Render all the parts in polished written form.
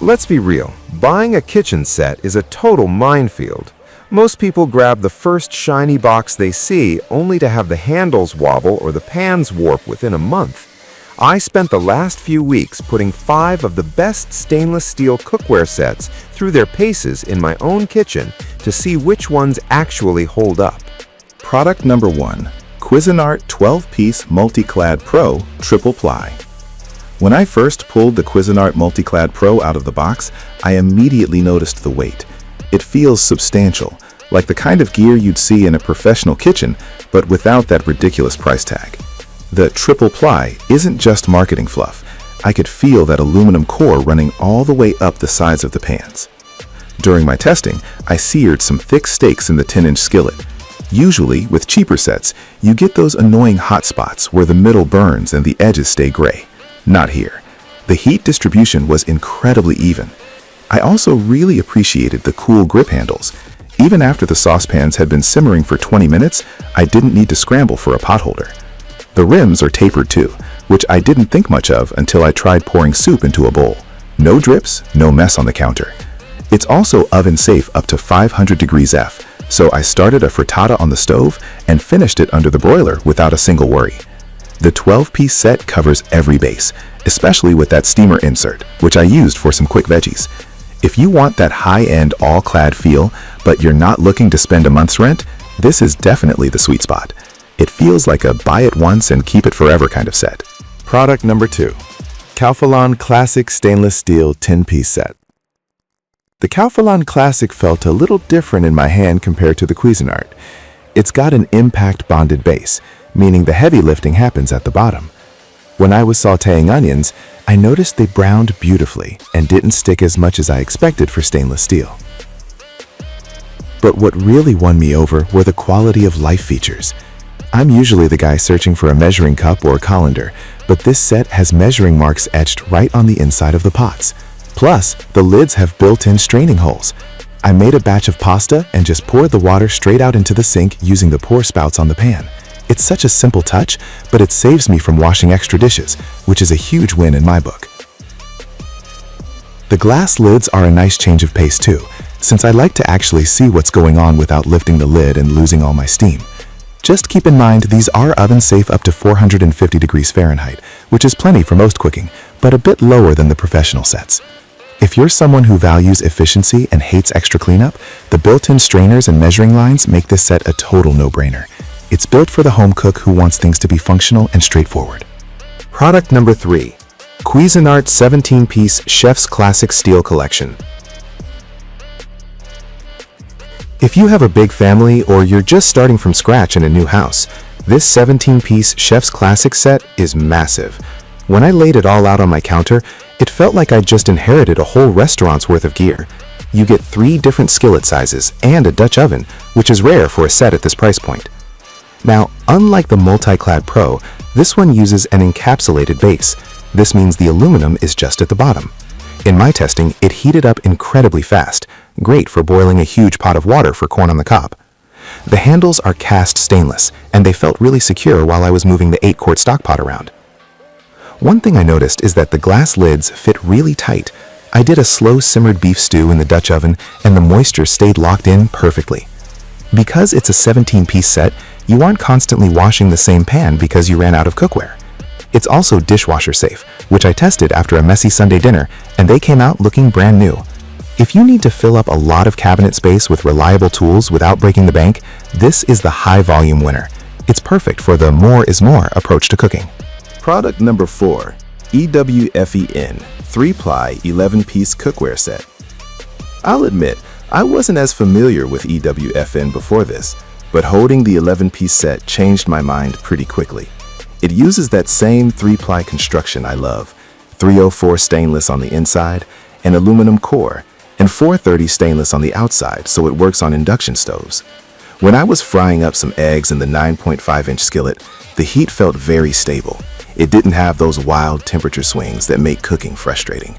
Let's be real, buying a kitchen set is a total minefield. Most people grab the first shiny box they see only to have the handles wobble or the pans warp within a month. I spent the last few weeks putting 5 of the best stainless steel cookware sets through their paces in my own kitchen to see which ones actually hold up. Product number 1. Cuisinart 12-piece Multiclad Pro Triple Ply. When I first pulled the Cuisinart Multiclad Pro out of the box, I immediately noticed the weight. It feels substantial, like the kind of gear you'd see in a professional kitchen, but without that ridiculous price tag. The triple ply isn't just marketing fluff. I could feel that aluminum core running all the way up the sides of the pans. During my testing, I seared some thick steaks in the 10-inch skillet. Usually, with cheaper sets, you get those annoying hot spots where the middle burns and the edges stay gray. Not here. The heat distribution was incredibly even. I also really appreciated the cool grip handles. Even after the saucepans had been simmering for 20 minutes, I didn't need to scramble for a potholder. The rims are tapered too, which I didn't think much of until I tried pouring soup into a bowl. No drips, no mess on the counter. It's also oven safe up to 500 degrees F, so I started a frittata on the stove and finished it under the broiler without a single worry. The 12-piece set covers every base, especially with that steamer insert, which I used for some quick veggies. If you want that high-end all-clad feel, but you're not looking to spend a month's rent, this is definitely the sweet spot. It feels like a buy it once and keep it forever kind of set. Product number 2. Calphalon Classic Stainless Steel 10-piece set. The Calphalon Classic felt a little different in my hand compared to the Cuisinart. It's got an impact bonded base, meaning the heavy lifting happens at the bottom. When I was sautéing onions, I noticed they browned beautifully and didn't stick as much as I expected for stainless steel. But what really won me over were the quality of life features. I'm usually the guy searching for a measuring cup or colander, but this set has measuring marks etched right on the inside of the pots. Plus, the lids have built-in straining holes. I made a batch of pasta and just poured the water straight out into the sink using the pour spouts on the pan. It's such a simple touch, but it saves me from washing extra dishes, which is a huge win in my book. The glass lids are a nice change of pace too, since I like to actually see what's going on without lifting the lid and losing all my steam. Just keep in mind these are oven safe up to 450 degrees Fahrenheit, which is plenty for most cooking, but a bit lower than the professional sets. If you're someone who values efficiency and hates extra cleanup, the built-in strainers and measuring lines make this set a total no-brainer. It's built for the home cook who wants things to be functional and straightforward. Product number 3. Cuisinart 17-piece Chef's Classic Steel Collection. If you have a big family or you're just starting from scratch in a new house, this 17-piece Chef's Classic set is massive. When I laid it all out on my counter, it felt like I'd just inherited a whole restaurant's worth of gear. You get 3 different skillet sizes and a Dutch oven, which is rare for a set at this price point. Now, unlike the Multiclad Pro, this one uses an encapsulated base. This means the aluminum is just at the bottom. In my testing, it heated up incredibly fast, great for boiling a huge pot of water for corn on the cob. The handles are cast stainless, and they felt really secure while I was moving the 8-quart stock pot around. One thing I noticed is that the glass lids fit really tight. I did a slow simmered beef stew in the Dutch oven, and the moisture stayed locked in perfectly. Because it's a 17-piece set, you aren't constantly washing the same pan because you ran out of cookware. It's also dishwasher safe, which I tested after a messy Sunday dinner, and they came out looking brand new. If you need to fill up a lot of cabinet space with reliable tools without breaking the bank, this is the high-volume winner. It's perfect for the more is more approach to cooking. Product number 4. EWFEN 3-ply 11-piece cookware set. I'll admit, I wasn't as familiar with EWFN before this, but holding the 11-piece set changed my mind pretty quickly. It uses that same 3-ply construction I love, 304 stainless on the inside, an aluminum core, and 430 stainless on the outside, so it works on induction stoves. When I was frying up some eggs in the 9.5-inch skillet, the heat felt very stable. It didn't have those wild temperature swings that make cooking frustrating.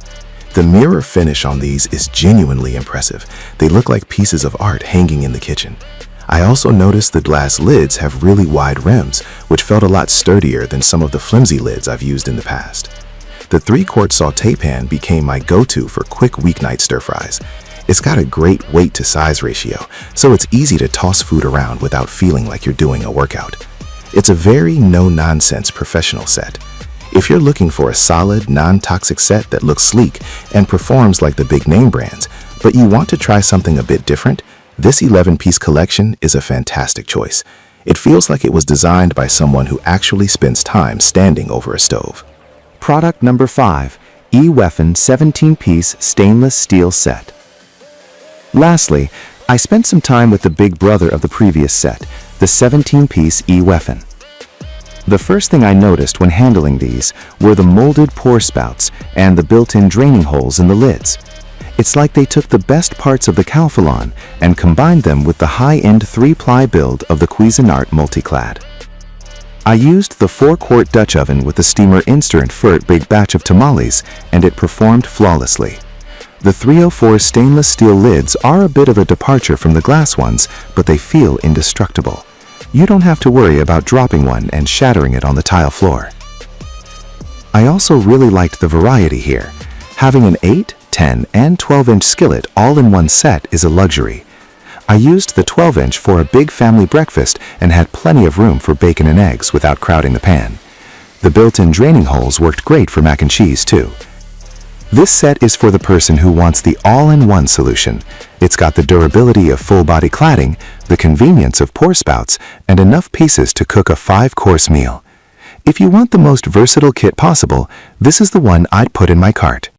The mirror finish on these is genuinely impressive. They look like pieces of art hanging in the kitchen. I also noticed the glass lids have really wide rims, which felt a lot sturdier than some of the flimsy lids I've used in the past. The 3-quart sauté pan became my go-to for quick weeknight stir-fries. It's got a great weight-to-size ratio, so it's easy to toss food around without feeling like you're doing a workout. It's a very no-nonsense professional set. If you're looking for a solid, non-toxic set that looks sleek and performs like the big name brands, but you want to try something a bit different, this 11-piece collection is a fantastic choice. It feels like it was designed by someone who actually spends time standing over a stove. Product number 5, E-Weapon 17-piece stainless steel set. Lastly, I spent some time with the big brother of the previous set, the 17-piece E-Weapon. The first thing I noticed when handling these were the molded pour spouts and the built-in draining holes in the lids. It's like they took the best parts of the Calphalon and combined them with the high-end 3-ply build of the Cuisinart Multiclad. I used the 4-quart Dutch oven with the steamer Instant for a big batch of tamales, and it performed flawlessly. The 304 stainless steel lids are a bit of a departure from the glass ones, but they feel indestructible. You don't have to worry about dropping one and shattering it on the tile floor. I also really liked the variety here. Having an 8, 10, and 12-inch skillet all in one set is a luxury. I used the 12-inch for a big family breakfast and had plenty of room for bacon and eggs without crowding the pan. The built-in draining holes worked great for mac and cheese too. This set is for the person who wants the all-in-one solution. It's got the durability of full-body cladding, the convenience of pour spouts, and enough pieces to cook a 5-course meal. If you want the most versatile kit possible, this is the one I'd put in my cart.